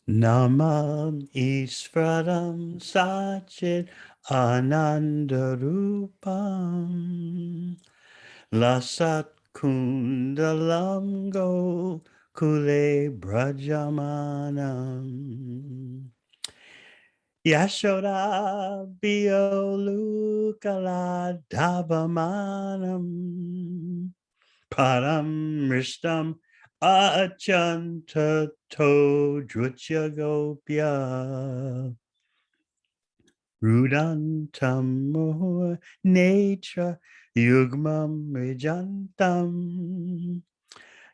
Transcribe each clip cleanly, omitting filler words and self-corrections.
Namam Isvaram Sachit Anandarupam Lasat Kundalam Go Kule Brajamanam Yashoda Biolukala Davamanam Param Rishtam Achanta To Drutya Gopya Rudantam Moha Netra Yugmam Rijantam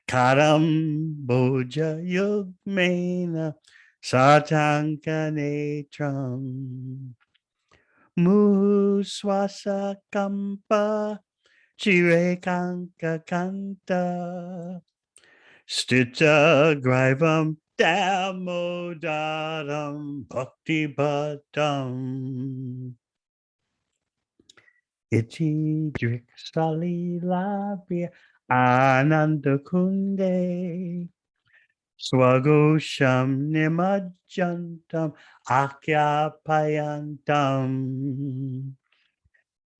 Karam Boja Yugmena Satanka Netram Muswasa Kampa Chirekanka Kanta Stita Grivam Damodaram Bhakti Bhattam Iti Driksali Labhya Ananda Kunde Swagosham Nimajjantam Akyapayantam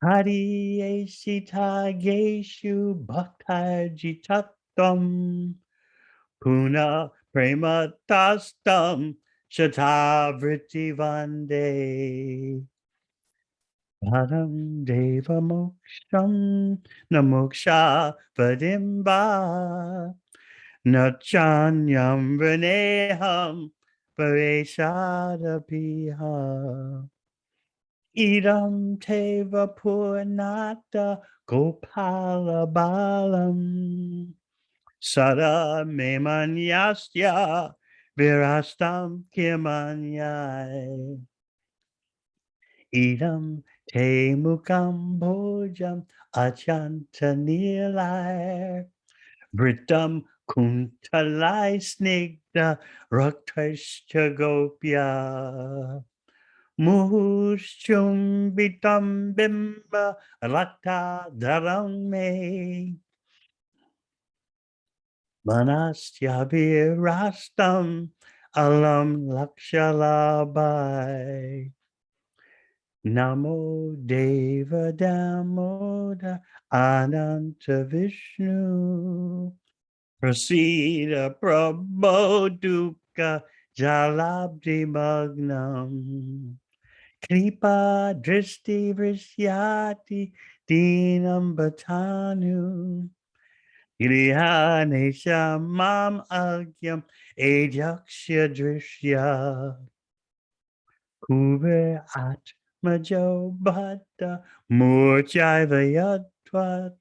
Hari Esita Geshu Bhaktajitattam Puna Prematastam Shatavriti Vande Param Deva Moksham Namoksha Vadimba Nachanyam Vrineham Pareshadapiha Idam Teva Purnata Gopala Balam Sada Memanyasya Virastam Kimanyai Idam Te Mukam Bhojam Achanta Nilai Vritam Kuntalai Snigda Raktashcha Gopya Muhushumbitam Bimba Lakta Dharame Manastyavirastam Alam Lakshalabai Namo Deva Damoda Ananta Vishnu Prasida Prabodhuka Jalabdi Magnam Kripa Dristi Vrisyati Dinam Bhatanu Ilihanesha Mam Agyam Ajaksha Drishya Kuve Atmajo Bhatta Murchayvayatvat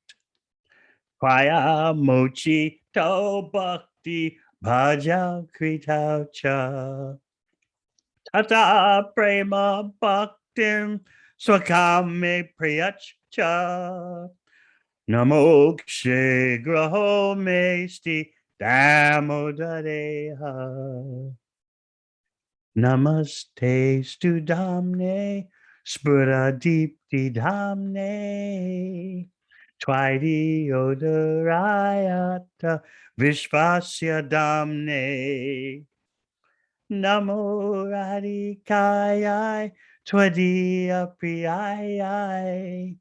Kwaya Mochi To Bhakti Bhaja Kritaucha Tata Prema Bhaktim Swakame Priyachcha Namo Kshegraho Mesti Damodareha Namaste Studamne Spuradipti Dhamne Twaiti Odarayata Vishvasya Damne Namo Radhikayai Twadiya Priyayai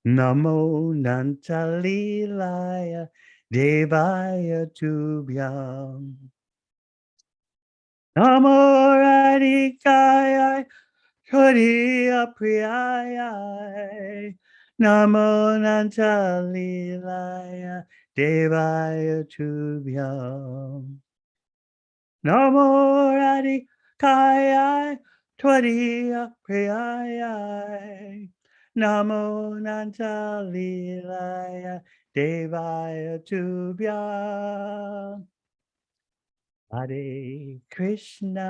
Namo Nantalilaya Devaya Tubhyam Namo Radhikaya Kodiya Priyaya Namo Nantalilaya Devaya Tubhyam Namo Radhikaya Kodiya Priyaya Namo Nantalilaya Devaya Tubhyam Hare Krishna,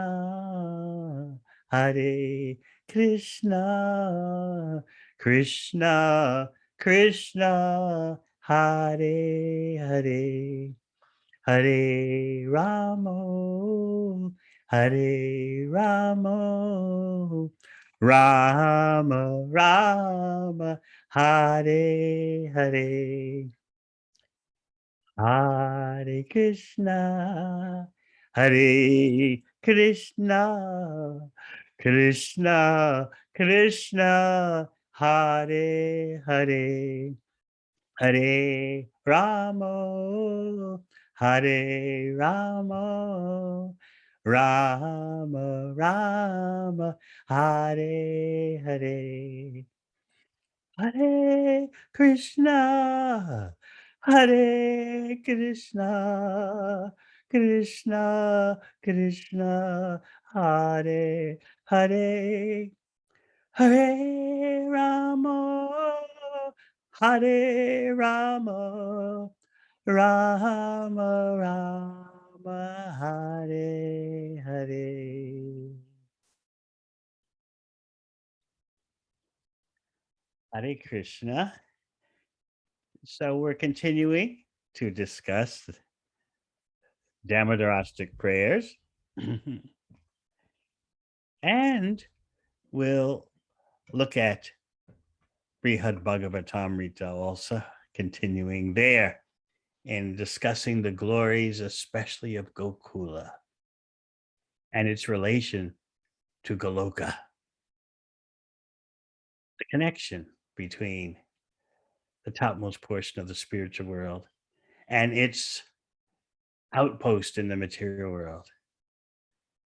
Hare Krishna, Krishna, Krishna, Hare Hare, Hare Ramo, Hare Ramo, Rama Rama, Hare Hare. Hare Krishna, Hare Krishna, Krishna, Krishna, Hare Hare, Hare Rama, Hare Rama, Rama Rama, Hare Hare. Hare Krishna, Hare Krishna, Krishna Krishna, Hare Hare, Hare Rama, Hare Rama, Rama Rama, Hare Hare. Hare Krishna. So we're continuing to discuss Damodarastic prayers. And we'll look at Brihad Bhagavatamrita also, continuing there and discussing the glories, especially of Gokula and its relation to Goloka, the connection between the topmost portion of the spiritual world and its outpost in the material world,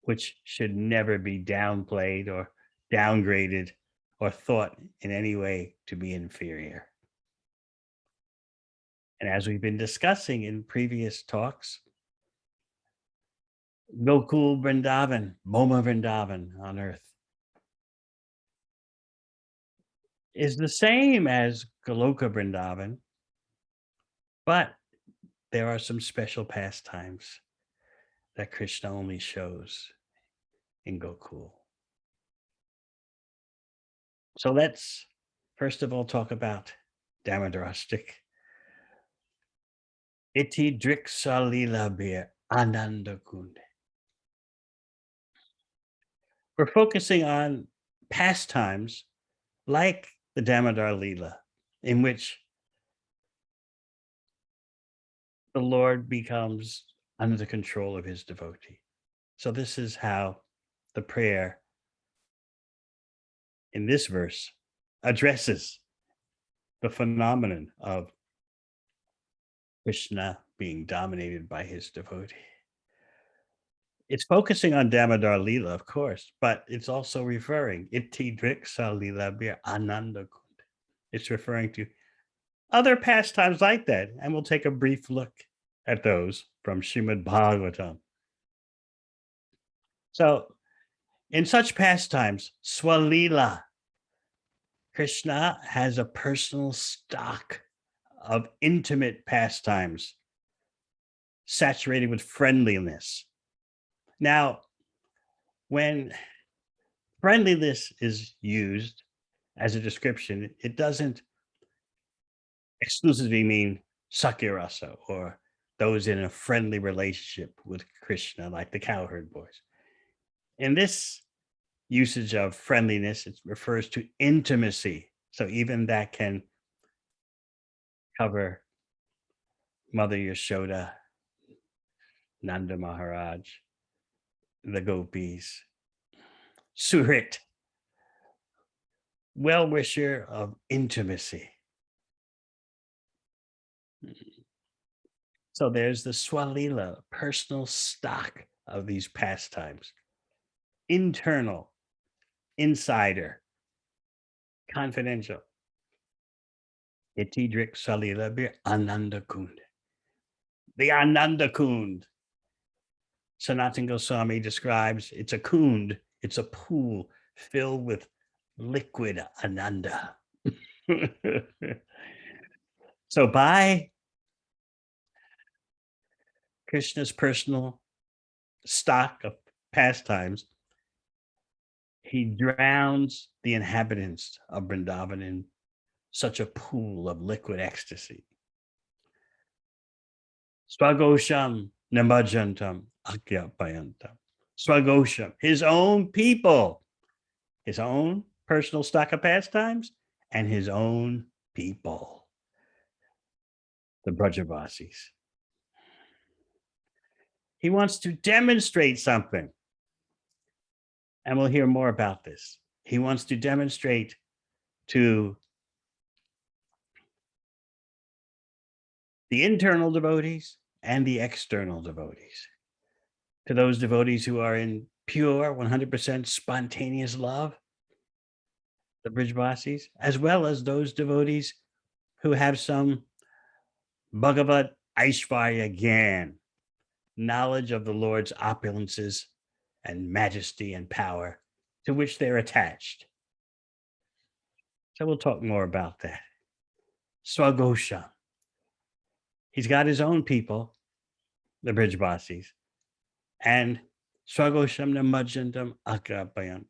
which should never be downplayed or downgraded or thought in any way to be inferior. And as we've been discussing in previous talks, Gokul Vrindavan, Boma Vrindavan on earth, is the same as Goloka Vrindavan, but there are some special pastimes that Krishna only shows in Gokul. So let's first of all talk about Damodarastic. Iti Driksalila Bir Ananda Kund. We're focusing on pastimes like the Damodar Leela, in which the Lord becomes under the control of his devotee. So this is how the prayer in this verse addresses the phenomenon of Krishna being dominated by his devotee. It's focusing on Damodar Leela, of course, but it's also referring Iti Driksa Leela Bir Ananda Kund. It's referring to other pastimes like that, and we'll take a brief look at those from Srimad Bhagavatam. So, in such pastimes, Swalila, Krishna has a personal stock of intimate pastimes saturated with friendliness. Now, when friendliness is used as a description, it doesn't exclusively mean Sakirasa or those in a friendly relationship with Krishna, like the cowherd boys. In this usage of friendliness, it refers to intimacy. So even that can cover Mother Yashoda, Nanda Maharaj, the gopis, Surit, well-wisher of intimacy. So there's the Swalila, personal stock of these pastimes, internal, insider, confidential. Itidrik Salila Bir Ananda Kund. The Ananda Kund. Sanatana Goswami describes it's a kund, it's a pool filled with liquid Ananda. So by Krishna's personal stock of pastimes, he drowns the inhabitants of Vrindavan in such a pool of liquid ecstasy. Swagosham Namajantam Akyapayantam. Swagosham, his own people, his own personal stock of pastimes, and his own people, the Brajavasis. He wants to demonstrate something. And we'll hear more about this. He wants to demonstrate to the internal devotees and the external devotees, to those devotees who are in pure, 100% spontaneous love, the Brijvasis, as well as those devotees who have some Bhagavat Aishvarya Gyan, knowledge of the Lord's opulences and majesty and power to which they're attached. So we'll talk more about that. Swagosham. He's got his own people, the Brijvasis, and Swagosham Namajandam Akrapayanta.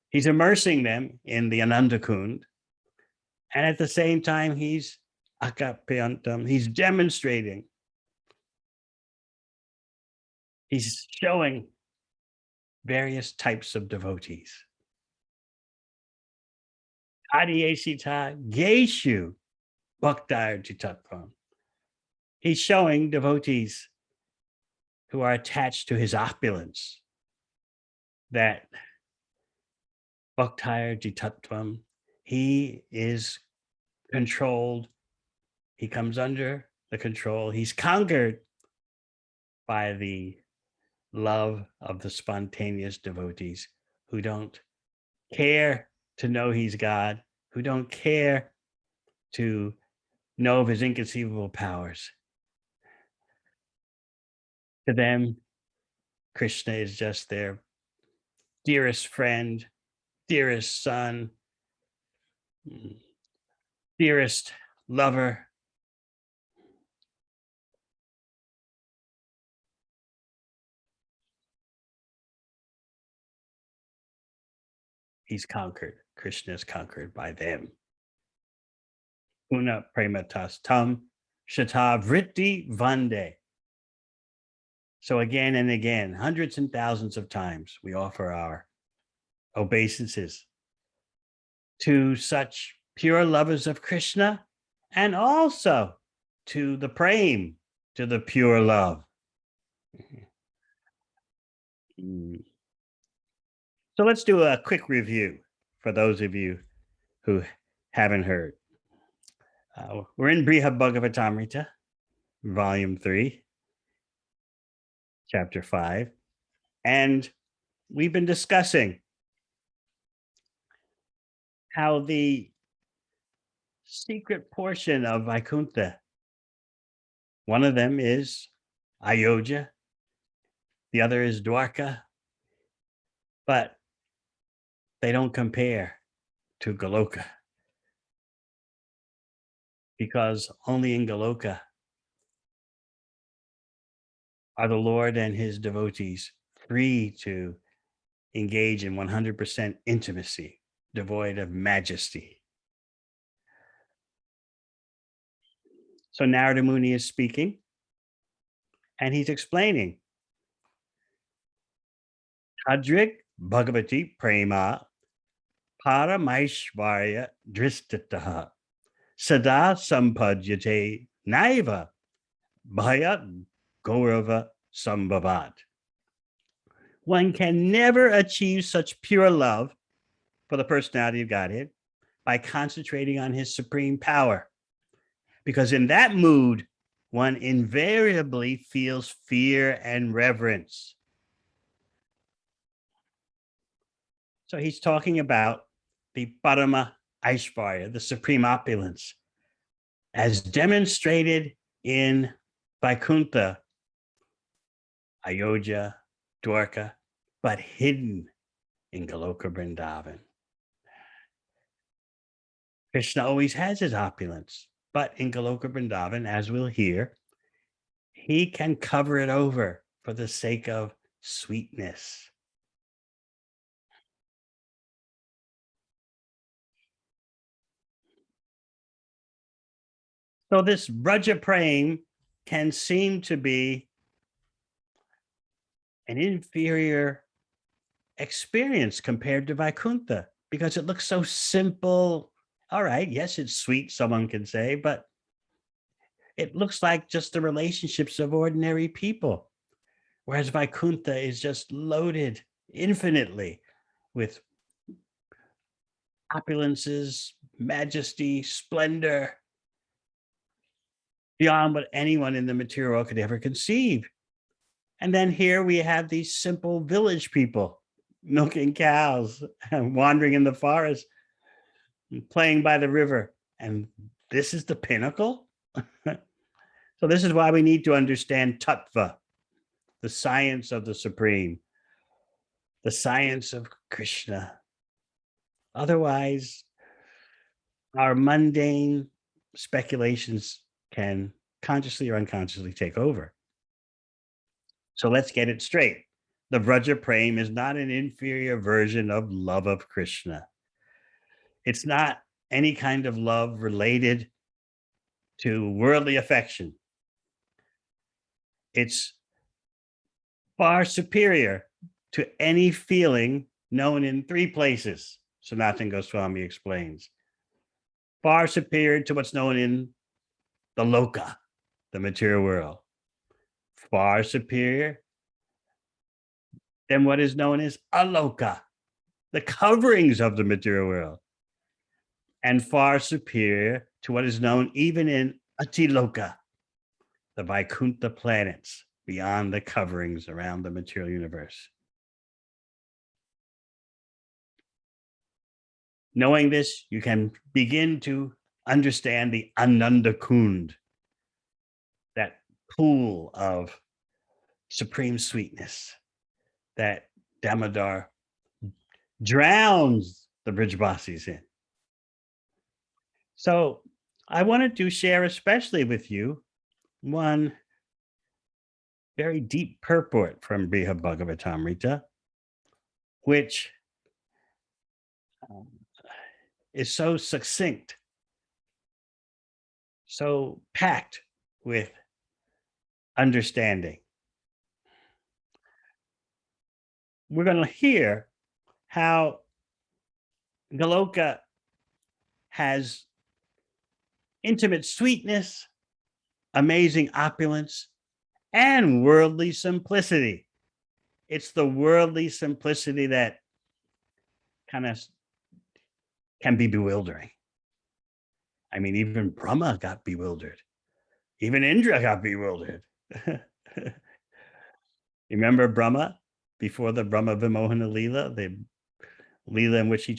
He's immersing them in the Ananda Kund, and at the same time, he's Akapayantam, he's demonstrating, he's showing various types of devotees. Adiyesita Geshu Bhaktar Jitatvam. He's showing devotees who are attached to his opulence that Bhaktar Jitatvam, he is controlled. He comes under the control. He's conquered by the love of the spontaneous devotees who don't care to know he's God, who don't care to know of his inconceivable powers. To them, Krishna is just their dearest friend, dearest son, dearest lover. He's conquered. Krishna is conquered by them. Una prematas tam shata vritti vande. So again and again, hundreds and thousands of times, we offer our obeisances to such pure lovers of Krishna and also to the prem, to the pure love. So let's do a quick review for those of you who haven't heard. We're in Brihad Bhagavatamrita, Volume 3, Chapter 5, and we've been discussing how the secret portion of Vaikuntha, one of them is Ayodhya, the other is Dwarka, but they don't compare to Goloka, because only in Goloka are the Lord and his devotees free to engage in 100% intimacy, devoid of majesty. So Narada Muni is speaking, and he's explaining Tadrik Bhagavati Prema Paramaishvarya Dristataha Sada Sampadyate Naiva Bhayat Gaurava Sambhavat. One can never achieve such pure love for the personality of Godhead by concentrating on his supreme power, because in that mood, one invariably feels fear and reverence. So he's talking about the Parama Aishvarya, the supreme opulence, as demonstrated in Vaikuntha, Ayodhya, Dwarka, but hidden in Goloka Vrindavan. Krishna always has his opulence, but in Goloka Vrindavan, as we'll hear, he can cover it over for the sake of sweetness. So this Braja Prem can seem to be an inferior experience compared to Vaikuntha because it looks so simple. All right, yes, it's sweet, someone can say, but it looks like just the relationships of ordinary people. Whereas Vaikuntha is just loaded infinitely with opulences, majesty, splendor, beyond what anyone in the material world could ever conceive. And then here we have these simple village people milking cows and wandering in the forest and playing by the river. And this is the pinnacle. So, this is why we need to understand tattva, the science of the supreme, the science of Krishna. Otherwise, our mundane speculations can consciously or unconsciously take over. So let's get it straight. The Vraja Prem is not an inferior version of love of Krishna. It's not any kind of love related to worldly affection. It's far superior to any feeling known in three places, Sanatana Goswami explains. Far superior to what's known in the loka, the material world. Far superior than what is known as aloka, the coverings of the material world, and far superior to what is known even in Atiloka, the Vaikuntha planets beyond the coverings around the material universe. Knowing this, you can begin to understand the Ananda Kund, that pool of supreme sweetness that Damodar drowns the Brijbasis in. So I wanted to share, especially with you, one very deep purport from Briha Bhagavatamrita, which um, is so succinct, so packed with understanding. We're going to hear how Goloka has intimate sweetness, amazing opulence, and worldly simplicity. It's the worldly simplicity that kind of can be bewildering. I mean, even Brahma got bewildered. Even Indra got bewildered. You remember Brahma before the Brahma Vimohana Leela, the Leela in which he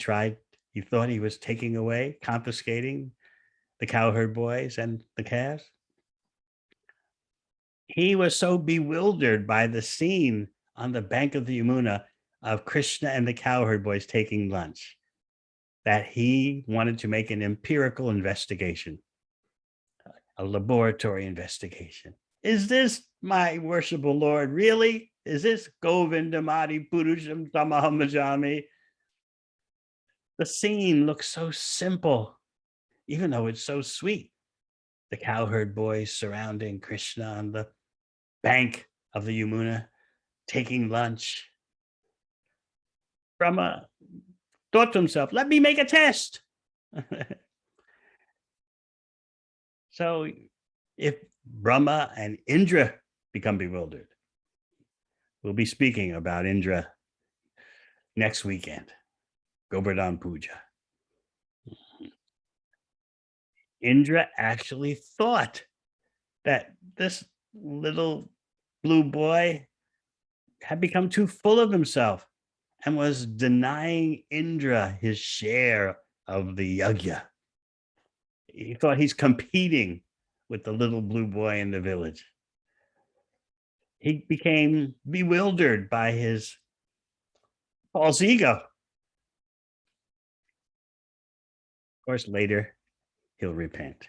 thought he was taking away, confiscating the cowherd boys and the calves? He was so bewildered by the scene on the bank of the Yamuna of Krishna and the cowherd boys taking lunch that he wanted to make an empirical investigation, a laboratory investigation. Is this my worshipful Lord really? Is this Govindamadi Purusham Tamaham Bhajami? The scene looks so simple, even though it's so sweet. The cowherd boys surrounding Krishna on the bank of the Yamuna, taking lunch. Brahma thought to himself, let me make a test. So if Brahma and Indra become bewildered, we'll be speaking about Indra next weekend, Govardhan Puja. Indra actually thought that this little blue boy had become too full of himself and was denying Indra his share of the yagya. He thought he's competing with the little blue boy in the village. He became bewildered by his false ego. Of course, later he'll repent.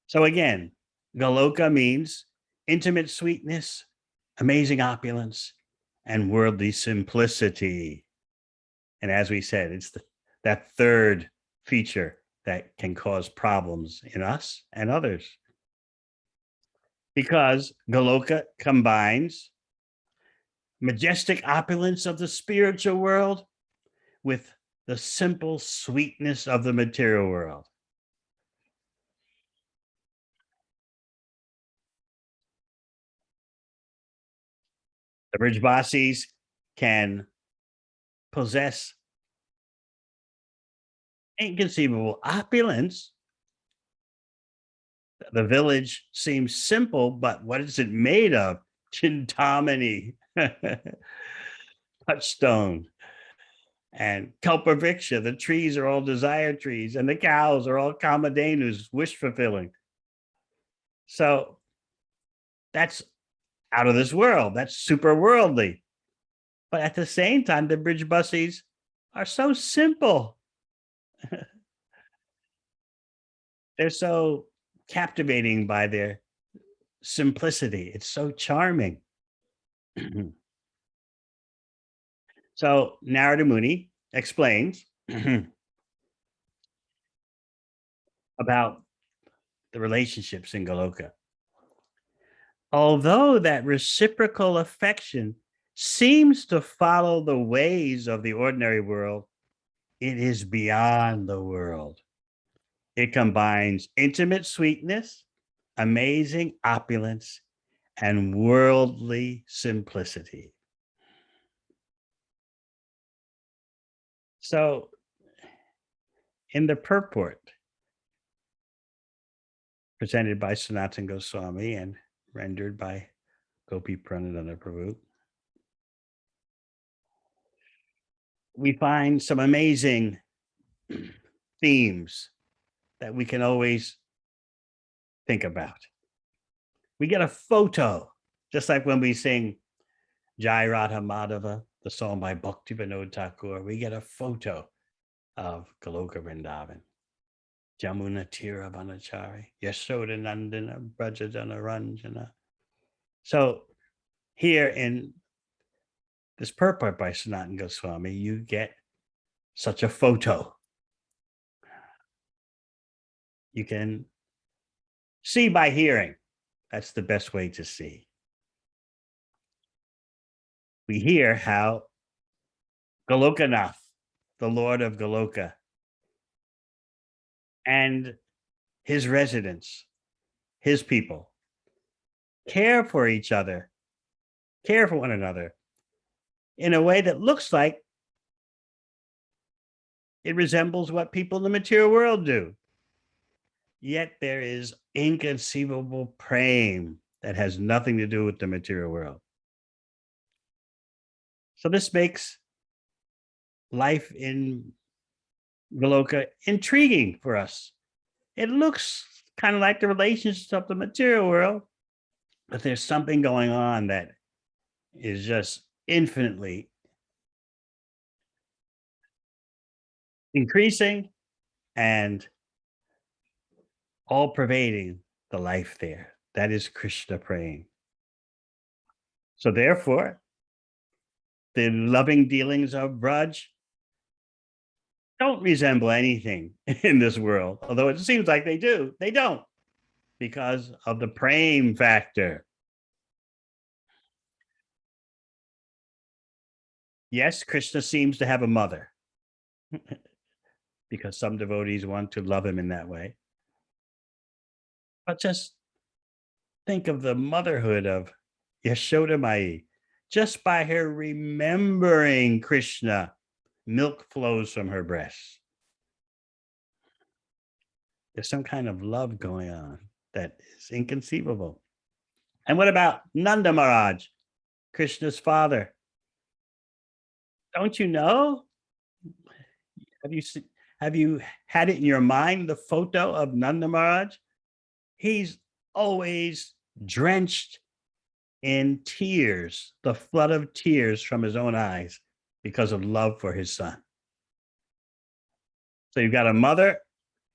So again, Goloka means intimate sweetness, amazing opulence, and worldly simplicity. And as we said, it's that third feature that can cause problems in us and others. Because Goloka combines majestic opulence of the spiritual world with the simple sweetness of the material world. The Brijbasis can possess inconceivable opulence. The village seems simple, but what is it made of? Chintamani, touchstone, and Kalpavriksha. The trees are all desire trees, and the cows are all Kamadhenus, wish fulfilling. So that's out of this world. That's super worldly. But at the same time, the bridge buses are so simple. They're so captivating by their simplicity. It's so charming. So Narada Muni explains about the relationships in Goloka. Although that reciprocal affection seems to follow the ways of the ordinary world, it is beyond the world. It combines intimate sweetness, amazing opulence, and worldly simplicity. So, in the purport presented by Sanatana Goswami and rendered by Gopi Pranadana Prabhu, we find some amazing themes that we can always think about. We get a photo, just like when we sing Jai Radha Madhava, the song by Bhakti Vinod Thakur, we get a photo of Goloka Vrindavan. Jamuna Tira Vanachari, Yashoda Nandana, Brajadana Ranjana. So here in this purport by Sanatana Goswami, you get such a photo. You can see by hearing. That's the best way to see. We hear how Golokanath, the Lord of Goloka, and his residents, his people, care for each other, care for one another in a way that looks like it resembles what people in the material world do. Yet there is inconceivable prem that has nothing to do with the material world. So this makes life in Goloka intriguing for us. It looks kind of like the relationships of the material world, but there's something going on that is just infinitely increasing and all pervading the life there. That is Krishna praying. So therefore, the loving dealings of Braj don't resemble anything in this world, although it seems like they do. They don't, because of the prem factor. Yes, Krishna seems to have a mother, because some devotees want to love him in that way. But just think of the motherhood of Yashoda Mai. Just by her remembering Krishna, milk flows from her breast. There's some kind of love going on that is inconceivable. And what about Nanda Maharaj, Krishna's father? Don't you know? Have you had it in your mind, the photo of Nanda Maharaj? He's always drenched in tears, the flood of tears from his own eyes because of love for his son. So you've got a mother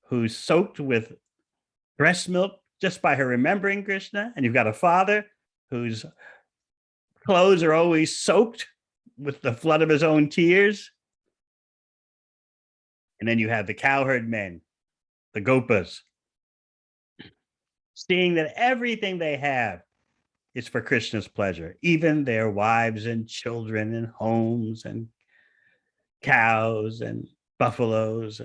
who's soaked with breast milk just by her remembering Krishna, and you've got a father whose clothes are always soaked with the flood of his own tears. And then you have the cowherd men, the gopas, seeing that everything they have is for Krishna's pleasure, even their wives and children and homes and cows and buffaloes.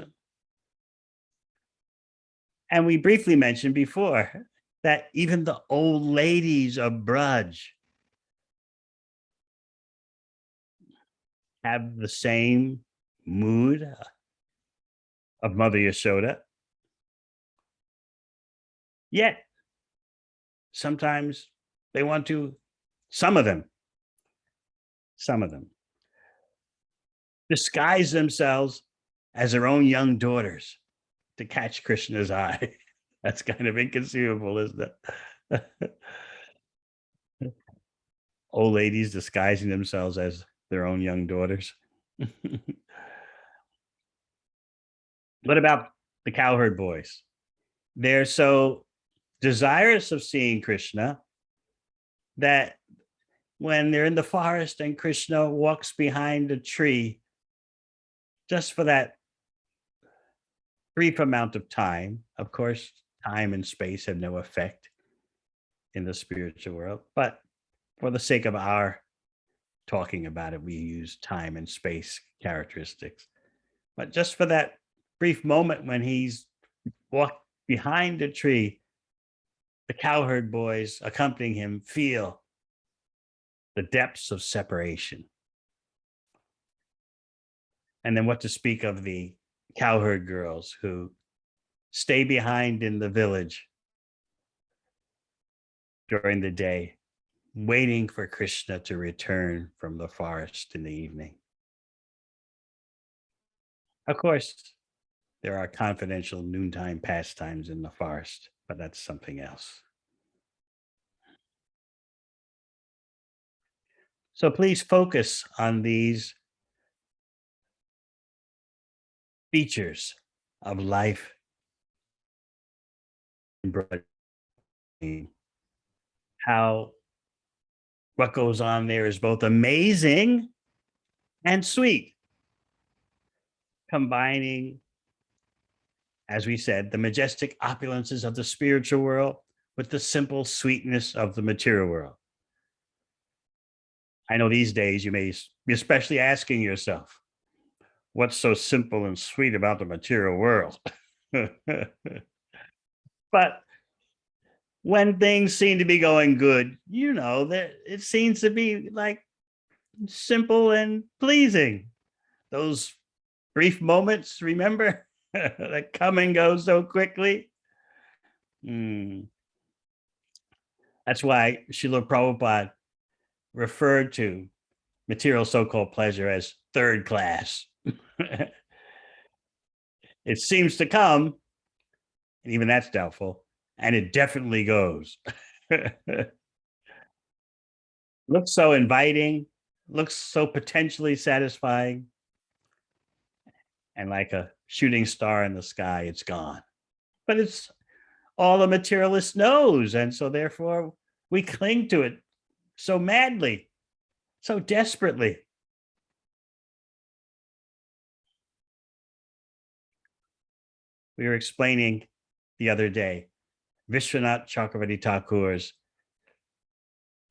And we briefly mentioned before that even the old ladies of Braj have the same mood of Mother Yashoda, yet sometimes they want to, some of them, some of them disguise themselves as their own young daughters to catch Krishna's eye. That's kind of inconceivable, isn't it? Old ladies disguising themselves as their own young daughters. What about the cowherd boys? They're so desirous of seeing Krishna that when they're in the forest and Krishna walks behind a tree, just for that brief amount of time, of course, time and space have no effect in the spiritual world, but for the sake of our talking about it, we use time and space characteristics. But just for that brief moment when he's walked behind a tree, the cowherd boys accompanying him feel the depths of separation. And then what to speak of the cowherd girls who stay behind in the village during the day, waiting for Krishna to return from the forest in the evening. Of course, there are confidential noontime pastimes in the forest, but that's something else. So please focus on these features of life in Brooklyn. How what goes on there is both amazing and sweet, combining, as we said, the majestic opulences of the spiritual world with the simple sweetness of the material world. I know these days you may be especially asking yourself, what's so simple and sweet about the material world? But when things seem to be going good, you know that it seems to be like simple and pleasing. Those brief moments, remember, that come and go so quickly. Mm. That's why Srila Prabhupada referred to material so-called pleasure as third class. It seems to come, and even that's doubtful, and it definitely goes. Looks so inviting, looks so potentially satisfying, and like a shooting star in the sky, it's gone. But it's all the materialist knows, and so therefore we cling to it so madly, so desperately. We were explaining the other day Vishwanath Chakravarti Thakur's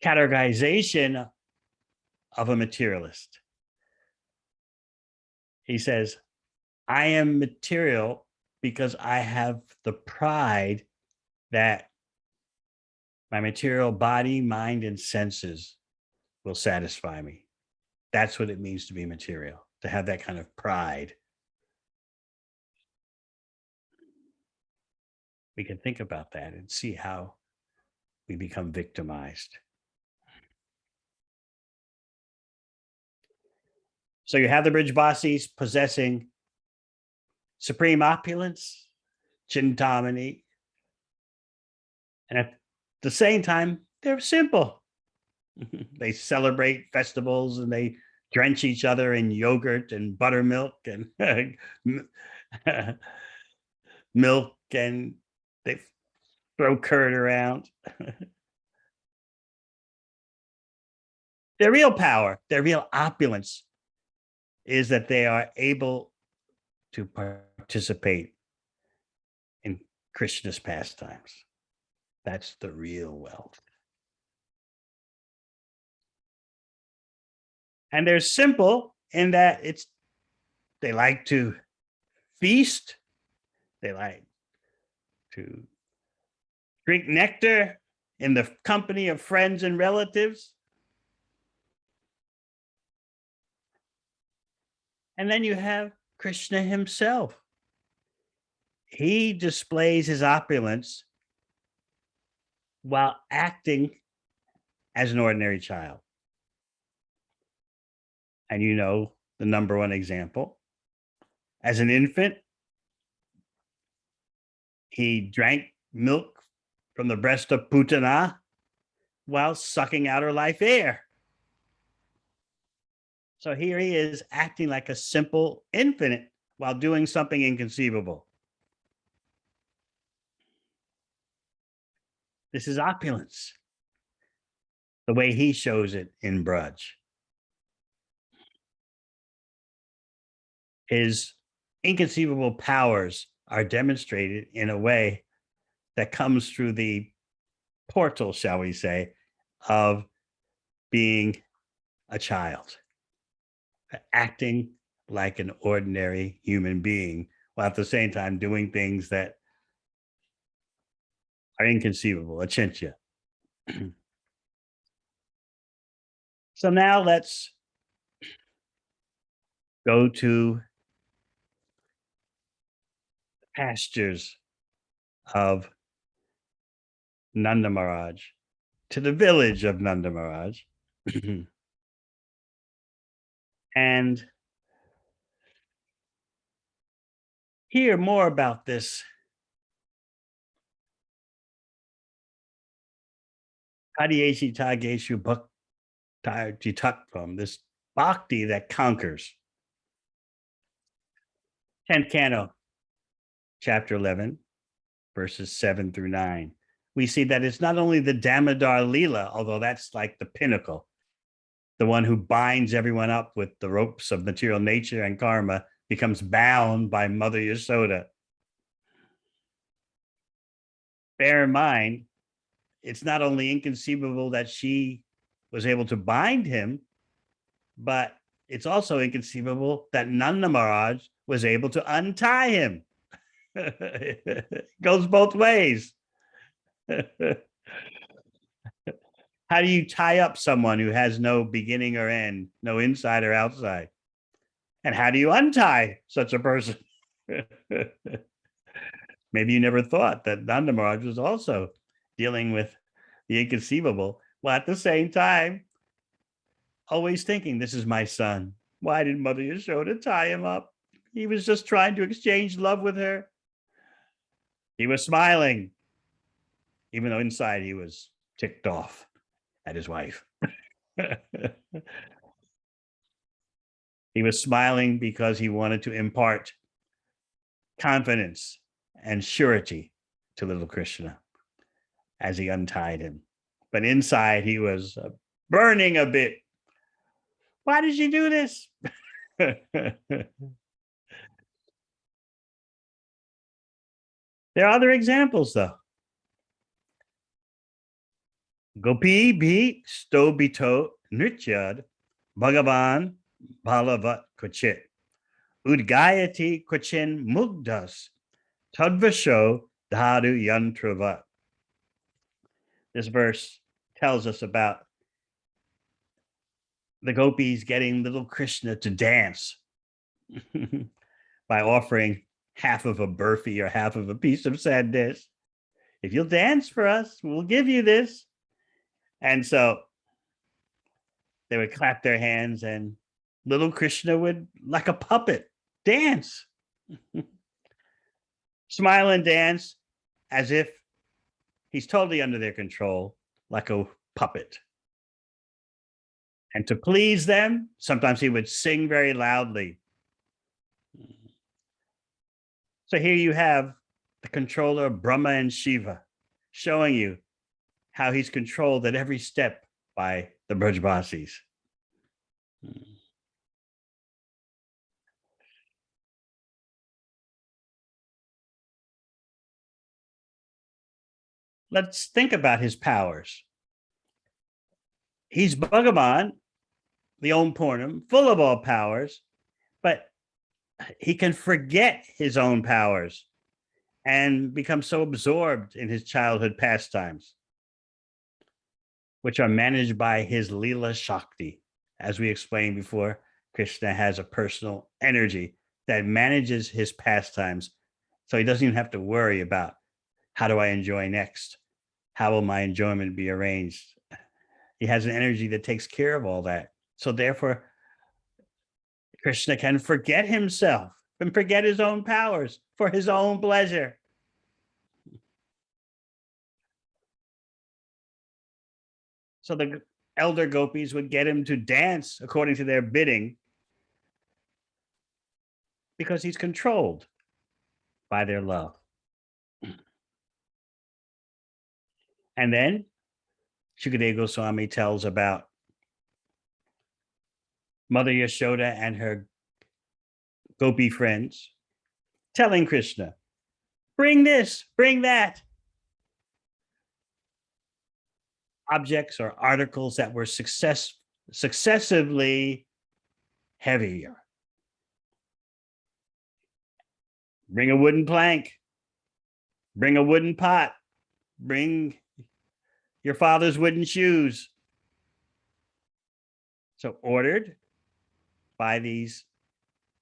categorization of a materialist. He says, I am material because I have the pride that my material body, mind, and senses will satisfy me. That's what it means to be material, to have that kind of pride. We can think about that and see how we become victimized. So you have the Brijbasis possessing supreme opulence, Chintamani, and at the same time, they're simple. They celebrate festivals and they drench each other in yogurt and buttermilk and milk, and they throw curd around. Their real power, their real opulence is that they are able to participate in Krishna's pastimes. That's the real wealth. And they're simple in that they like to feast, they like to drink nectar in the company of friends and relatives. And then you have Krishna himself. He displays his opulence while acting as an ordinary child. And you know the number one example. As an infant, he drank milk from the breast of Putana while sucking out her life air. So here he is acting like a simple infant while doing something inconceivable. This is opulence, the way he shows it in Braj. His inconceivable powers are demonstrated in a way that comes through the portal, shall we say, of being a child, acting like an ordinary human being, while at the same time doing things that are inconceivable, achintya. So now let's go to the pastures of Nanda Maharaj, to the village of Nanda Maharaj, and hear more about this Kadyeshi Tageshu Bhakti, this bhakti that conquers. 10th canto, chapter 11, verses 7 through 9. We see that it's not only the Damodara Leela, although that's like the pinnacle, the one who binds everyone up with the ropes of material nature and karma, becomes bound by Mother Yasoda. Bear in mind, it's not only inconceivable that she was able to bind him, but it's also inconceivable that Nanda Maharaj was able to untie him. It goes both ways. How do you tie up someone who has no beginning or end, no inside or outside? And how do you untie such a person? Maybe you never thought that Nanda Maharaj was also dealing with the inconceivable, while at the same time, always thinking, this is my son. Why did Mother Yashoda tie him up? He was just trying to exchange love with her. He was smiling, even though inside he was ticked off at his wife. He was smiling because he wanted to impart confidence and surety to little Krishna as he untied him. But inside he was burning a bit. Why did you do this? There are other examples, though. Gopi bhi stobito nrityad Bhagavan balavat kochit udgayati kochin mugdas tadvasho dhadu yantravat. This verse tells us about the gopis getting little Krishna to dance by offering half of a burfi or half of a piece of sandesh. If you'll dance for us, we'll give you this. And so they would clap their hands and little Krishna would, like a puppet, dance. Smile and dance as if he's totally under their control, like a puppet. And to please them, sometimes he would sing very loudly. So here you have the controller of Brahma and Shiva showing you how he's controlled at every step by the Brajbasis. Let's think about his powers. He's Bhagavan, the Om Purnam, full of all powers, but he can forget his own powers and become so absorbed in his childhood pastimes, which are managed by his Leela Shakti. As we explained before, Krishna has a personal energy that manages his pastimes. So he doesn't even have to worry about how do I enjoy next? How will my enjoyment be arranged? He has an energy that takes care of all that. So therefore, Krishna can forget himself and forget his own powers for his own pleasure. So the elder gopis would get him to dance according to their bidding because he's controlled by their love. And then Shukadeva Goswami tells about Mother Yashoda and her gopi friends telling Krishna, bring this, bring that. Objects or articles that were successively heavier. Bring a wooden plank, bring a wooden pot, bring your father's wooden shoes. So ordered by these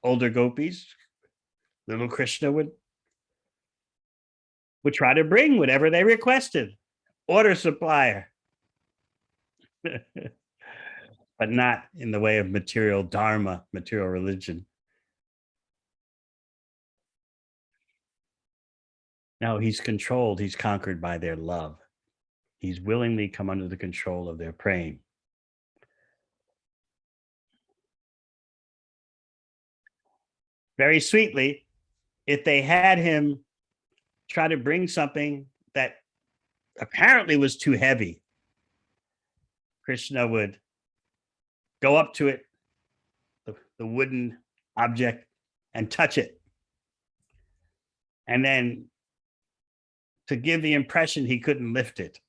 older gopis, little Krishna would try to bring whatever they requested. Order supplier. But not in the way of material dharma, material religion. No, he's controlled, he's conquered by their love. He's willingly come under the control of their praying. Very sweetly, if they had him try to bring something that apparently was too heavy, Krishna would go up to it, the wooden object, and touch it. And then to give the impression he couldn't lift it,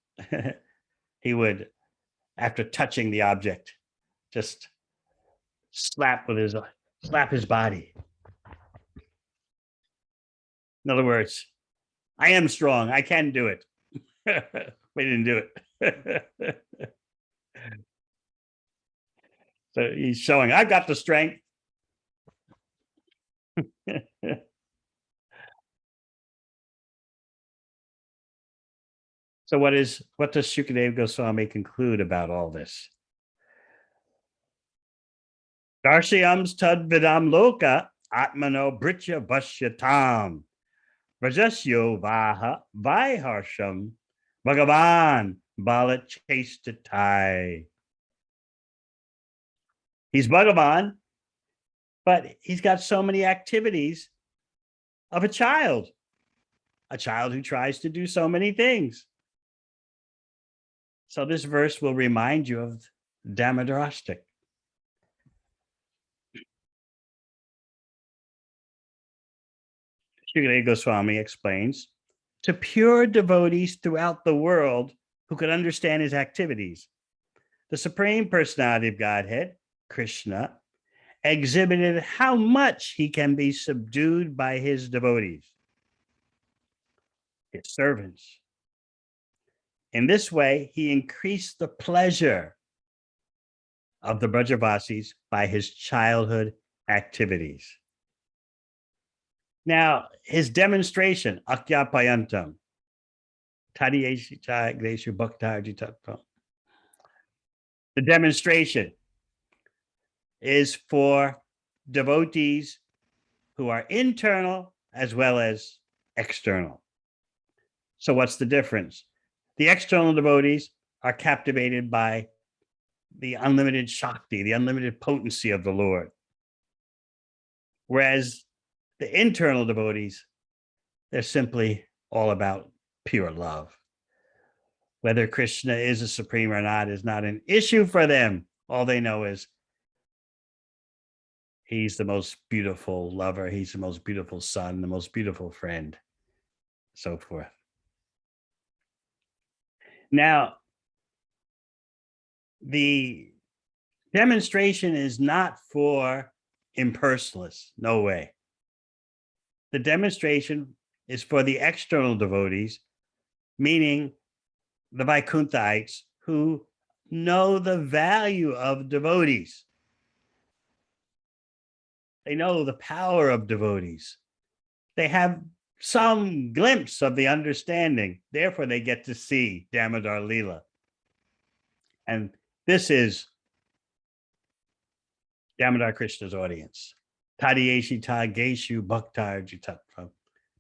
he would, after touching the object, just slap his body. In other words, I am strong. I can do it. We didn't do it. So he's showing, I've got the strength. So what does Shukadeva Goswami conclude about all this? Darshyams tad vidam loka atmano britya vasyatam Rajasyo vaha vaiharsham Bhagavan balachastatai. He's Bhagavan, but he's got so many activities of a child who tries to do so many things. So this verse will remind you of Damodara. Shukadeva Goswami explains, to pure devotees throughout the world who could understand his activities, the Supreme Personality of Godhead, Krishna, exhibited how much he can be subdued by his devotees, his servants. In this way, he increased the pleasure of the Brajavasis by his childhood activities. Now, his demonstration, Akyapayantam, the demonstration is for devotees who are internal as well as external. So what's the difference? The external devotees are captivated by the unlimited Shakti, the unlimited potency of the Lord. Whereas the internal devotees, they're simply all about pure love. Whether Krishna is a supreme or not is not an issue for them. All they know is he's the most beautiful lover, he's the most beautiful son, the most beautiful friend, so forth. Now, the demonstration is not for impersonalists, no way. The demonstration is for the external devotees, meaning the Vaikunthites who know the value of devotees. They know the power of devotees. They have some glimpse of the understanding. Therefore, they get to see Damodar Leela. And this is Damodar Krishna's audience. Tadiyeshita Geshu Bhaktar Jitattva.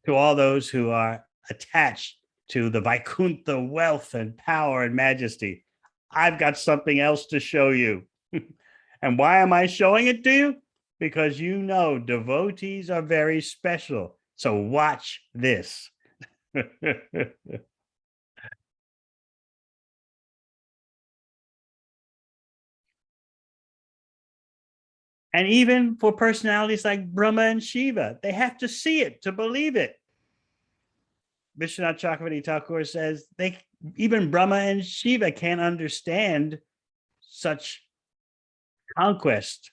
To all those who are attached to the Vaikuntha wealth and power and majesty, I've got something else to show you. And why am I showing it to you? Because you know devotees are very special. So watch this. And even for personalities like Brahma and Shiva, they have to see it to believe it. Vishwanath Chakravarti Thakur says they even Brahma and Shiva can't understand such conquest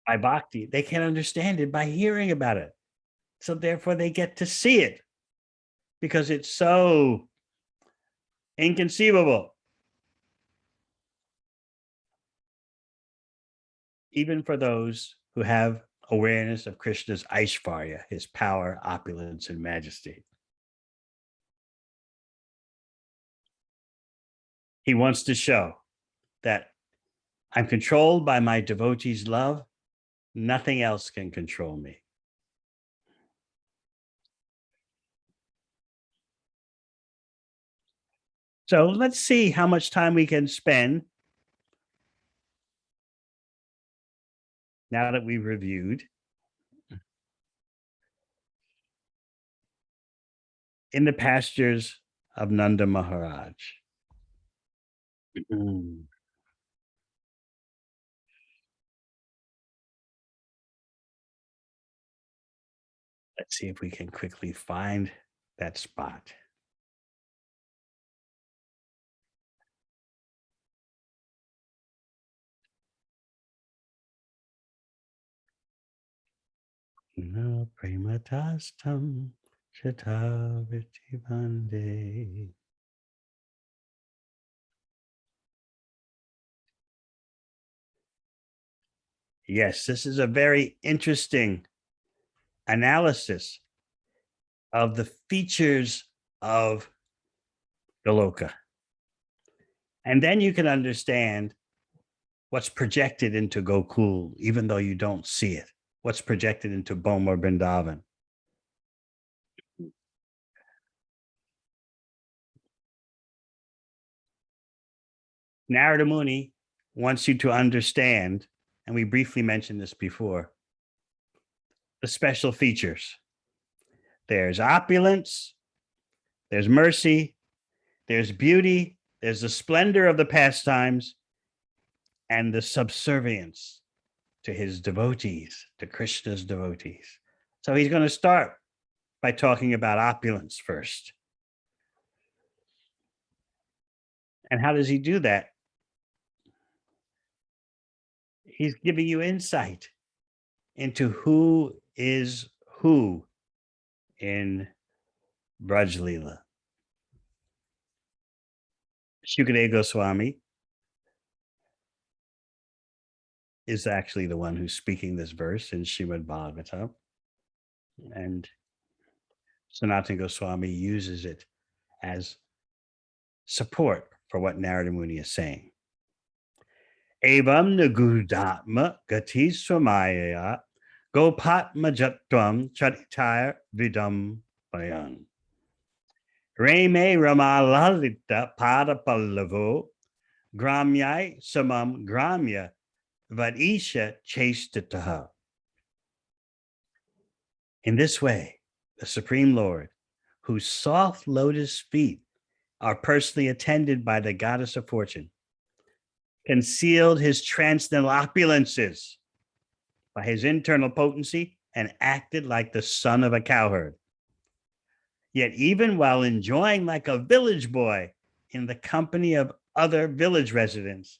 by bhakti. They can't understand it by hearing about it. So therefore they get to see it because it's so inconceivable. Even for those who have awareness of Krishna's Aishvarya, his power, opulence, and majesty. He wants to show that I'm controlled by my devotees' love. Nothing else can control me. So let's see how much time we can spend now that we've reviewed in the pastures of Nanda Maharaj. Mm. Let's see if we can quickly find that spot. No prematastam shataviti bande. Yes, this is a very interesting analysis of the features of Goloka. And then you can understand what's projected into Gokul, even though you don't see it, what's projected into Boma Vrindavan. Narada Muni wants you to understand, and we briefly mentioned this before, the special features. There's opulence, there's mercy, there's beauty, there's the splendor of the pastimes, and the subservience to his devotees, to Krishna's devotees. So he's going to start by talking about opulence first. And how does he do that? He's giving you insight into who is who in Braj Leela. Shukadeva Goswami is actually the one who's speaking this verse in Srimad Bhagavatam. And Sanatana Goswami uses it as support for what Narada Muni is saying. Evam nagudatma gati swamaya gopatma jatvam charitar vidam bayan. Reme ramalalita pada pallavo gramyai samam gramya vadisha chastataha. In this way, the Supreme Lord, whose soft lotus feet are personally attended by the goddess of fortune, concealed his transcendental opulences by his internal potency and acted like the son of a cowherd. Yet even while enjoying like a village boy in the company of other village residents,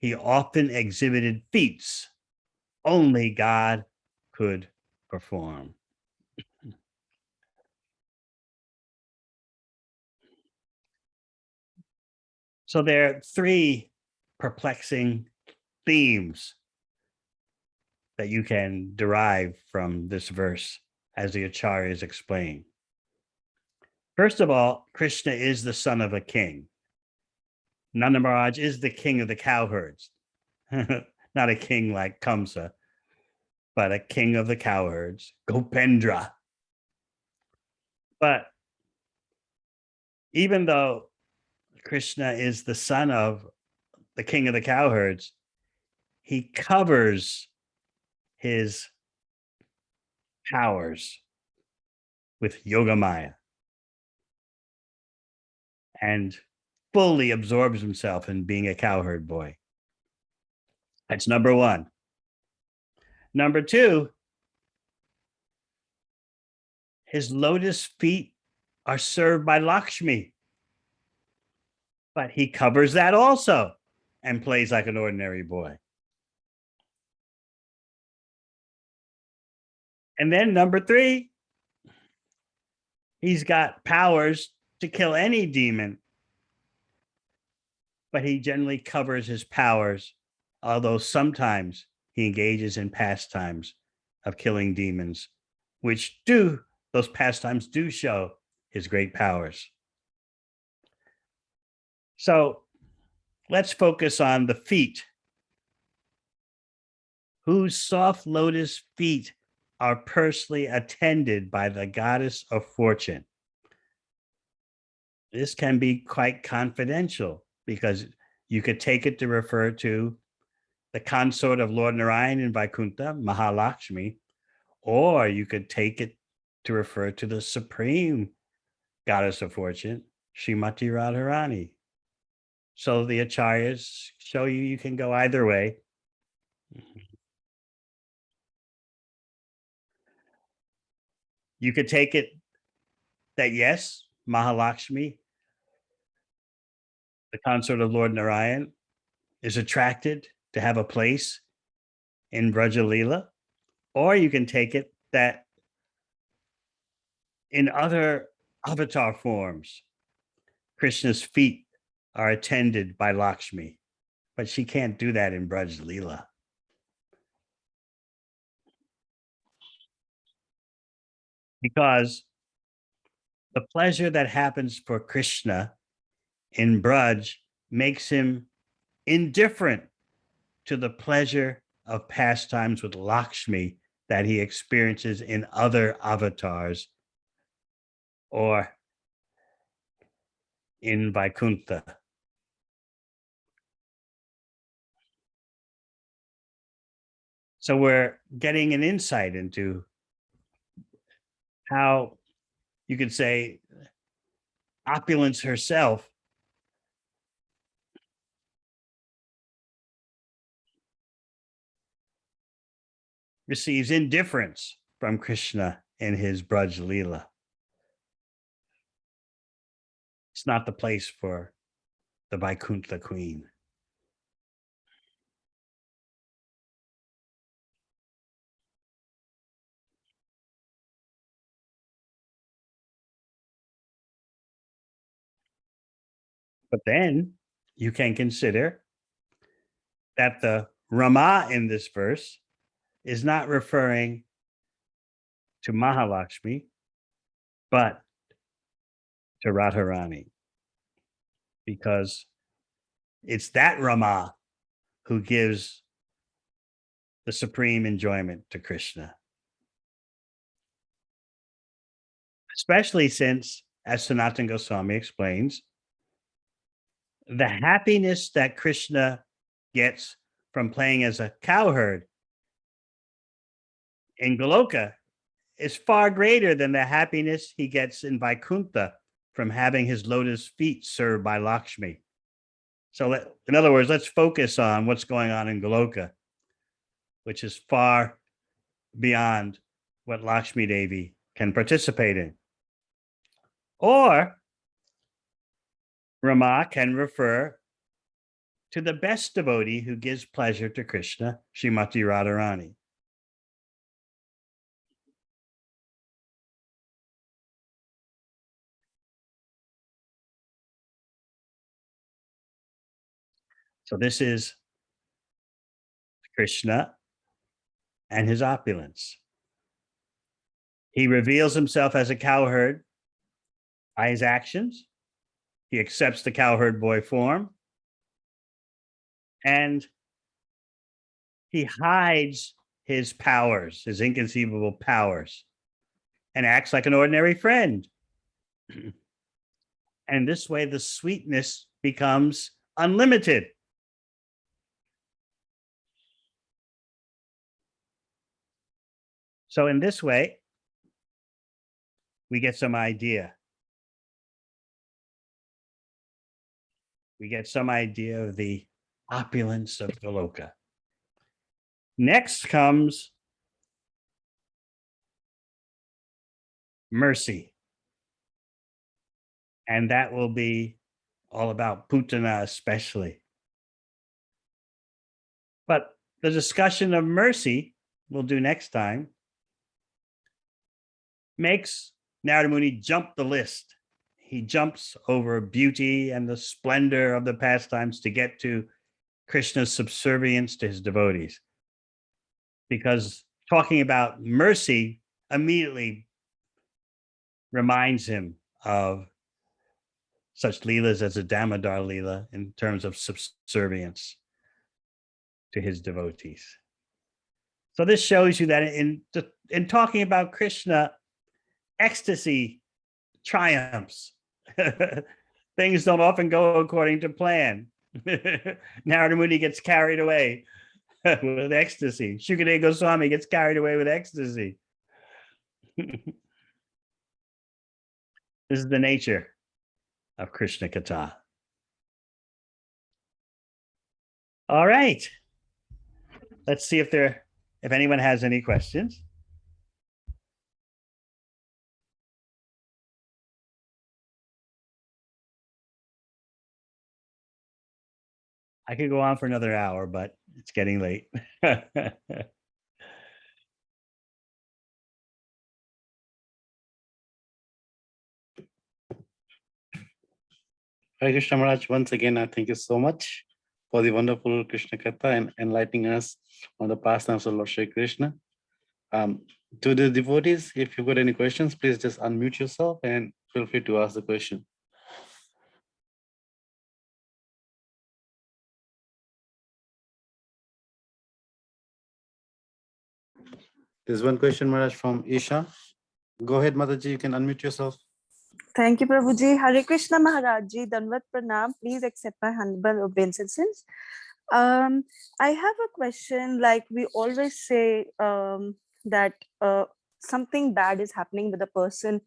he often exhibited feats only God could perform. So there are three perplexing themes that you can derive from this verse as the acharyas explain. First of all, Krishna is the son of a king. Nanda Maharaj is the king of the cowherds, not a king like Kamsa, but a king of the cowherds, Gopendra. But even though Krishna is the son of the king of the cowherds, he covers his powers with Yogamaya and fully absorbs himself in being a cowherd boy. That's number one. Number two, his lotus feet are served by Lakshmi, but he covers that also and plays like an ordinary boy. And then number three, he's got powers to kill any demon, but he generally covers his powers, although sometimes he engages in pastimes of killing demons, which those pastimes do show his great powers. So let's focus on the feet, whose soft lotus feet are personally attended by the goddess of fortune. This can be quite confidential because you could take it to refer to the consort of Lord Narayan in Vaikuntha, Mahalakshmi, or you could take it to refer to the supreme goddess of fortune, Srimati Radharani. So the acharyas show you can go either way. You could take it that yes, Mahalakshmi, the consort of Lord Narayan, is attracted to have a place in Braja Leela, or you can take it that in other avatar forms, Krishna's feet are attended by Lakshmi, but she can't do that in Braja Leela. Because the pleasure that happens for Krishna in Braj makes him indifferent to the pleasure of pastimes with Lakshmi that he experiences in other avatars or in Vaikuntha. So we're getting an insight into how you could say opulence herself receives indifference from Krishna in his Braj Leela. It's not the place for the Vaikuntha queen. But then you can consider that the Rama in this verse is not referring to Mahalakshmi, but to Radharani, because it's that Rama who gives the supreme enjoyment to Krishna. Especially since, as Sanatana Goswami explains, the happiness that Krishna gets from playing as a cowherd in Goloka is far greater than the happiness he gets in Vaikuntha from having his lotus feet served by Lakshmi. So, in other words, let's focus on what's going on in Goloka, which is far beyond what Lakshmi Devi can participate in. Or Rama can refer to the best devotee who gives pleasure to Krishna, Srimati Radharani. So this is Krishna and his opulence. He reveals himself as a cowherd by his actions. He accepts the cowherd boy form, and he hides his powers, his inconceivable powers, and acts like an ordinary friend. And this way, the sweetness becomes unlimited. So in this way, we get some idea. We get some idea of the opulence of Goloka. Next comes mercy. And that will be all about Putana, especially. But the discussion of mercy we'll do next time makes Narada Muni jump the list. He jumps over beauty and the splendor of the pastimes to get to Krishna's subservience to his devotees. Because talking about mercy immediately reminds him of such leelas as a Damodara leela in terms of subservience to his devotees. So this shows you that in talking about Krishna, ecstasy triumphs. Things don't often go according to plan. Narada Muni gets carried away with ecstasy. Shukadeva Goswami gets carried away with ecstasy. This is the nature of Krishna Katha. All right. Let's see if anyone has any questions. I could go on for another hour, but it's getting late. Hare Krishna Maharaj, once again, I thank you so much for the wonderful Krishna Katha and enlightening us on the pastimes of Lord Shri Krishna. To the devotees, if you've got any questions, please just unmute yourself and feel free to ask the question. There's one question, Maharaj, from Isha. Go ahead, Mataji, you can unmute yourself. Thank you, Prabhuji. Hare Krishna Maharaj Ji, Danvat Pranam. Please accept my humble obeisances. I have a question. Like we always say that something bad is happening with a person.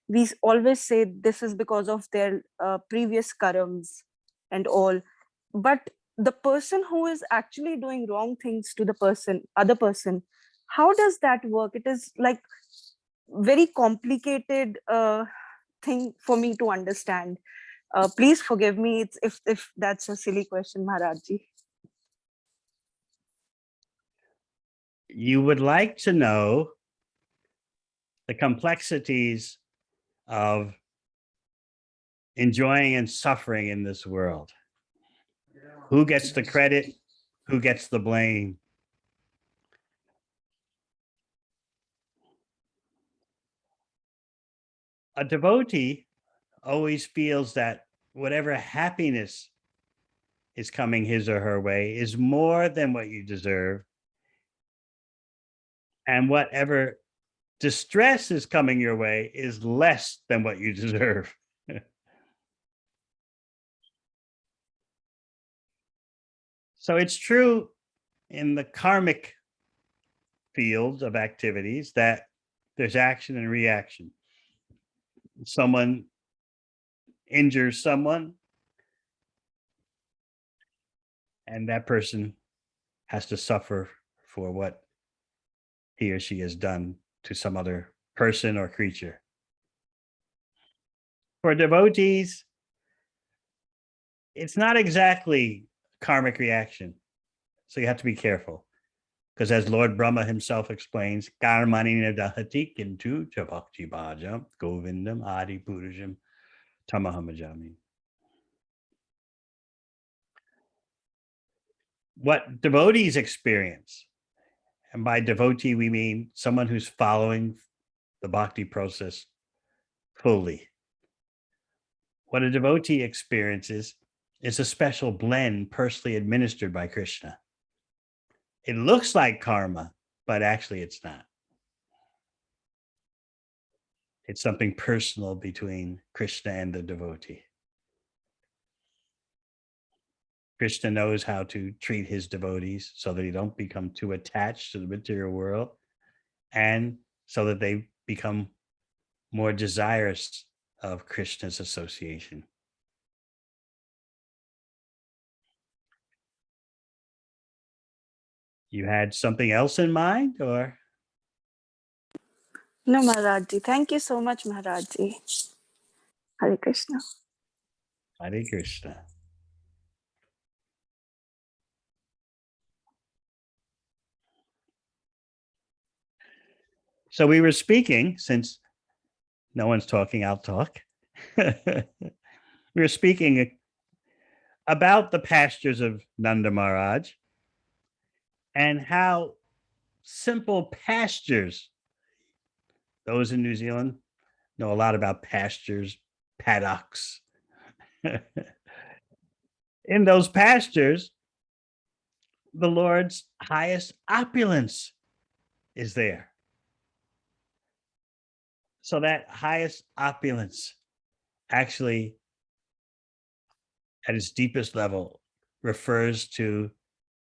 We always say this is because of their previous karams and all. But the person who is actually doing wrong things to the other person, how does that work? It is like very complicated thing for me to understand. Please forgive me if that's a silly question, Maharajji. You would like to know the complexities of enjoying and suffering in this world. Who gets the credit? Who gets the blame? A devotee always feels that whatever happiness is coming his or her way is more than what you deserve. And whatever distress is coming your way is less than what you deserve. So it's true in the karmic fields of activities that there's action and reaction. Someone injures someone, and that person has to suffer for what he or she has done to some other person or creature. For devotees, it's not exactly karmic reaction. So you have to be careful. Because as Lord Brahma himself explains, karmani nadahati kintu bhakti bhajam govindam adi purusam tamahamajami. What devotees experience And by devotee, we mean someone who's following the bhakti process fully. What a devotee experiences is a special blend personally administered by Krishna. It looks like karma, but actually it's not. It's something personal between Krishna and the devotee. Krishna knows how to treat his devotees so that they don't become too attached to the material world, and so that they become more desirous of Krishna's association. You had something else in mind, or? No, Maharajji. Thank you so much, Maharajji. Hare Krishna. Hare Krishna. So we were speaking, since no one's talking, I'll talk. We were speaking about the pastures of Nanda Maharaj and how simple pastures, those in New Zealand know a lot about pastures, paddocks. In those pastures, the Lord's highest opulence is there. So that highest opulence actually, at its deepest level, refers to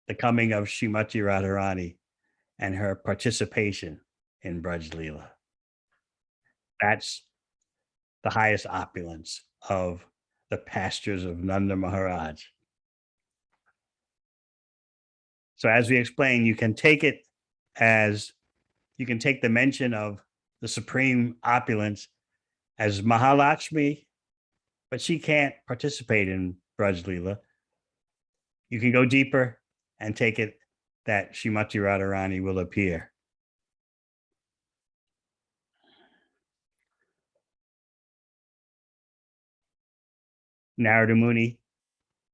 the coming of Srimati Radharani and her participation in Braj Leela. That's the highest opulence of the pastures of Nanda Maharaj. So as we explained, you can take it as, you can take the mention of the supreme opulence as Mahalakshmi, but she can't participate in Braj Leela. You can go deeper and take it that Srimati Radharani will appear. Narada Muni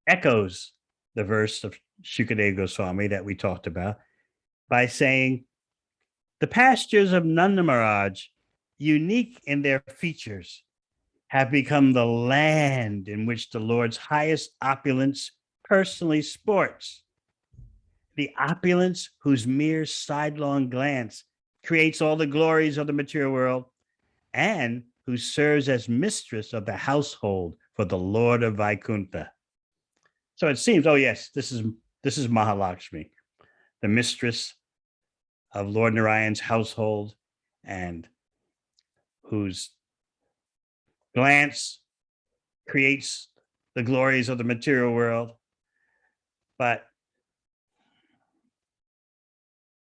echoes the verse of Shukadeva Goswami that we talked about by saying, the pastures of Nanda Maharaj, unique in their features, have become the land in which the Lord's highest opulence personally sports. The opulence whose mere sidelong glance creates all the glories of the material world, and who serves as mistress of the household for the Lord of Vaikuntha. So it seems, oh yes, this is Mahalakshmi, the mistress of Lord Narayan's household, and whose glance creates the glories of the material world. But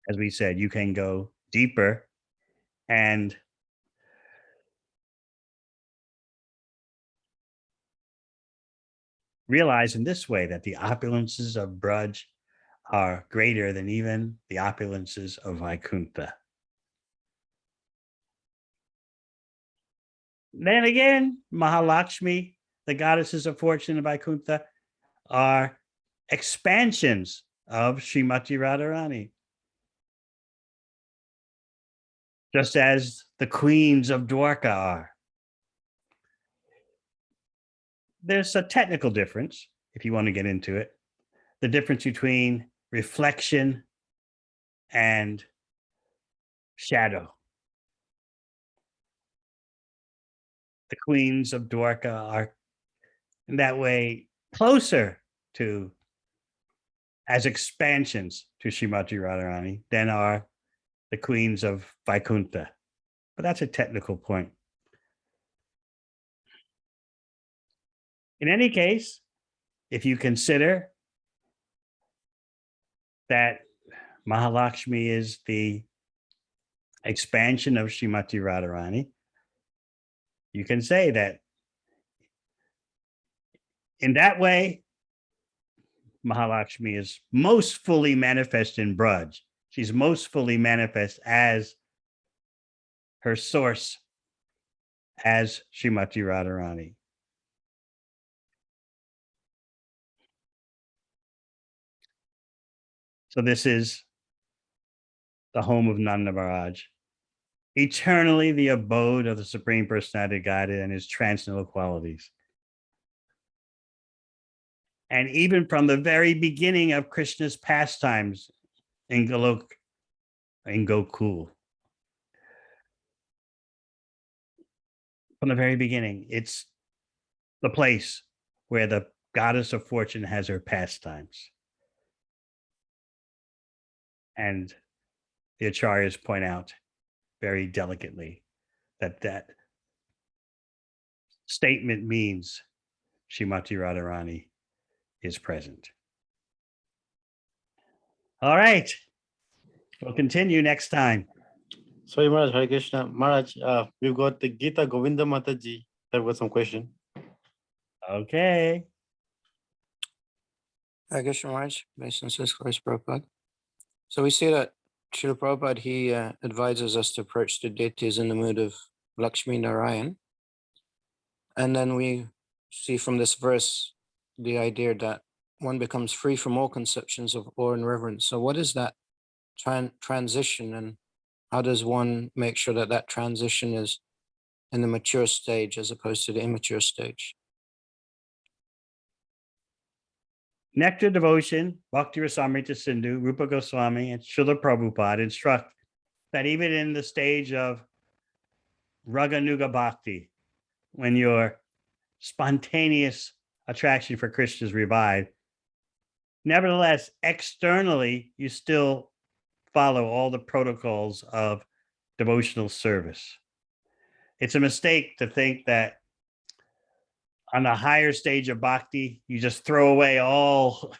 as we said, you can go deeper and realize in this way that the opulences of Braj are greater than even the opulences of Vaikuntha. Then again, Mahalakshmi, the goddesses of fortune of Vaikuntha, are expansions of Srimati Radharani. Just as the queens of Dwarka are. There's a technical difference, if you want to get into it. The difference between reflection and shadow. The queens of Dwarka are in that way closer to, as expansions to Srimati Radharani than are the queens of Vaikuntha. But that's a technical point. In any case, if you consider that Mahalakshmi is the expansion of Srimati Radharani, you can say that in that way, Mahalakshmi is most fully manifest in Braj. She's most fully manifest as her source, as Srimati Radharani. So this is the home of Nanda Maharaj, eternally the abode of the Supreme Personality of Godhead and his transcendental qualities. And even from the very beginning of Krishna's pastimes in Gokul, from the very beginning, it's the place where the goddess of fortune has her pastimes. And the acharyas point out very delicately that that statement means Srimati Radharani is present. All right. We'll continue next time. Sorry, Maharaj, Hare Krishna. Maharaj, we've got the Gita Govinda Mataji. I've got some question. Okay. Hare Krishna Maharaj, based on Siskar's Prabhupada. So we see that Srila Prabhupada, he advises us to approach the deities in the mood of Lakshmi Narayan. And then we see from this verse the idea that one becomes free from all conceptions of awe and reverence. So what is that transition, and how does one make sure that that transition is in the mature stage as opposed to the immature stage? Nectar Devotion, Bhakti Rasamrita Sindhu, Rupa Goswami, and Srila Prabhupada instruct that even in the stage of Raganuga Bhakti, when your spontaneous attraction for Krishna is revived, nevertheless, externally, you still follow all the protocols of devotional service. It's a mistake to think that on the higher stage of bhakti, you just throw away all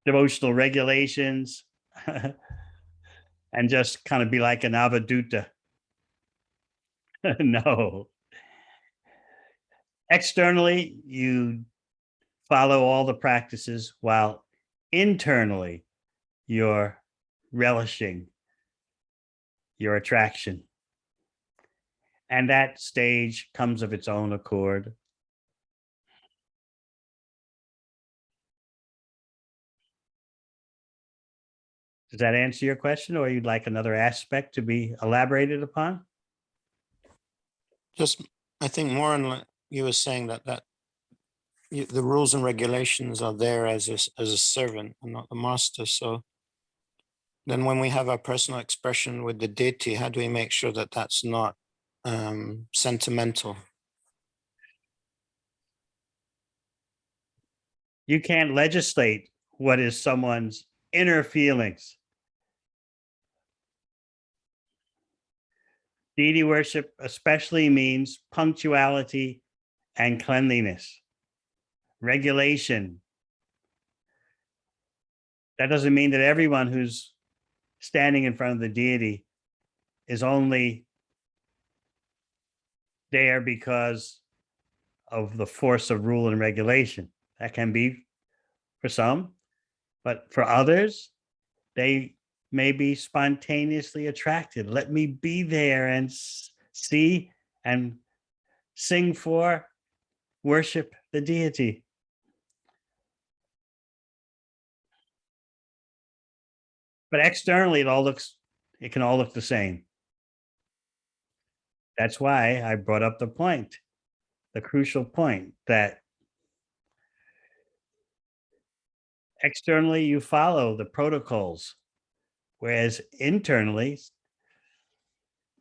devotional regulations and just kind of be like an avaduta. No. Externally, you follow all the practices, while internally, you're relishing your attraction. And that stage comes of its own accord. Does that answer your question, or you'd like another aspect to be elaborated upon? Just, I think more on like you were saying that the rules and regulations are there as a servant and not the master. So then when we have our personal expression with the deity, how do we make sure that that's not sentimental? You can't legislate what is someone's inner feelings. Deity worship especially means punctuality and cleanliness, regulation. That doesn't mean that everyone who's standing in front of the deity is only there because of the force of rule and regulation. That can be for some, but for others, they may be spontaneously attracted. Let me be there and see and sing for, worship the deity. But externally, it can all look the same. That's why I brought up the point, the crucial point, that externally you follow the protocols, whereas internally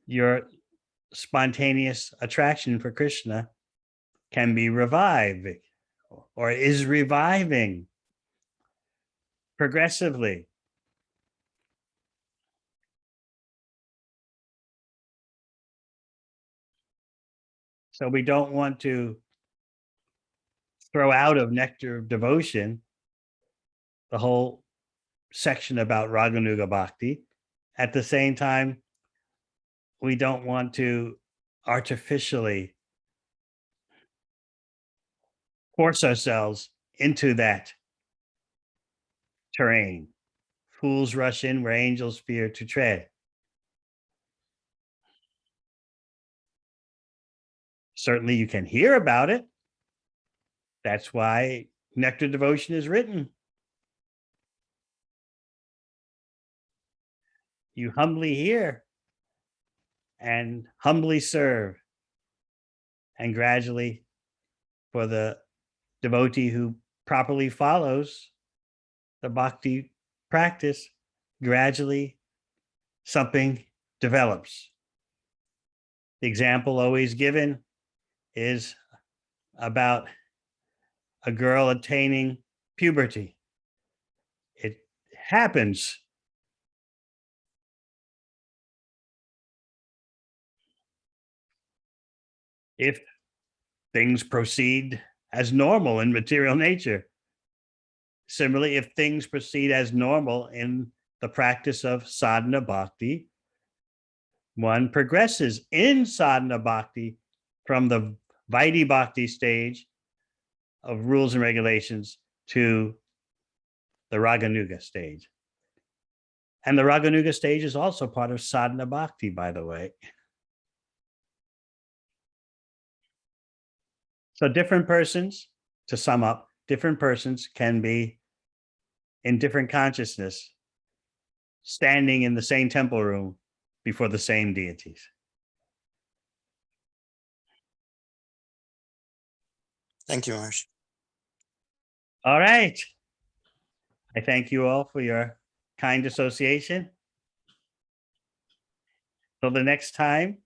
your spontaneous attraction for Krishna can be revived or is reviving progressively. So we don't want to throw out of Nectar of Devotion the whole section about Raganuga Bhakti. At the same time, we don't want to artificially force ourselves into that terrain. Fools rush in where angels fear to tread. Certainly you can hear about it. That's why Nectar Devotion is written. you humbly hear and humbly serve. And gradually, for the devotee who properly follows the bhakti practice, gradually something develops. The example always given is about a girl attaining puberty. It happens. If things proceed as normal in material nature. Similarly, if things proceed as normal in the practice of sadhana bhakti, one progresses in sadhana bhakti from the Vaidhi bhakti stage of rules and regulations to the Raganuga stage. And the Raganuga stage is also part of sadhana bhakti, by the way. So different persons, to sum up, different persons can be in different consciousness, standing in the same temple room before the same deities. Thank you, Maharaj. All right. I thank you all for your kind association. Till the next time,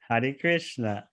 Hare Krishna.